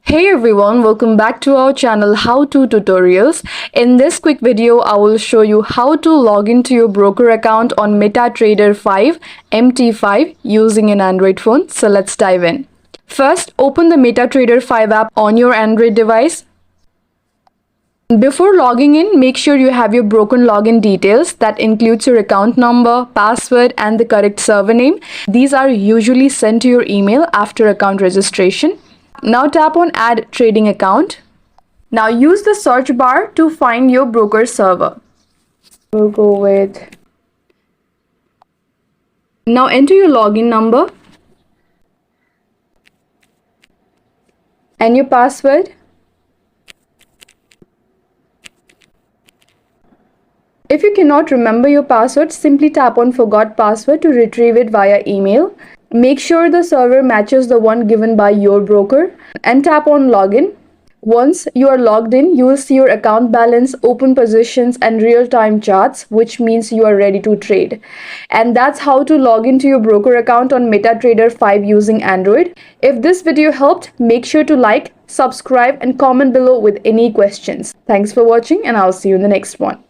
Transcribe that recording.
Hey everyone, welcome back to our channel How To Tutorials. In this quick video, I will show you how to log into your broker account on MetaTrader 5 MT5 using an Android phone. So let's dive in. First, open the MetaTrader 5 app on your Android device. Before logging in, make sure you have your broken login details. That includes your account number, password, and the correct server name. These are usually sent to your email after account registration. Now tap on Add Trading Account. Now use the search bar to find your broker server. We'll go with... Now enter your login number and your password. If you cannot remember your password, simply tap on Forgot Password to retrieve it via email. Make sure the server matches the one given by your broker and tap on Login. Once you are logged in, you will see your account balance, open positions, and real-time charts, which means you are ready to trade. And that's how to log into your broker account on MetaTrader 5 using Android. If this video helped, make sure to like, subscribe, and comment below with any questions. Thanks for watching, and I'll see you in the next one.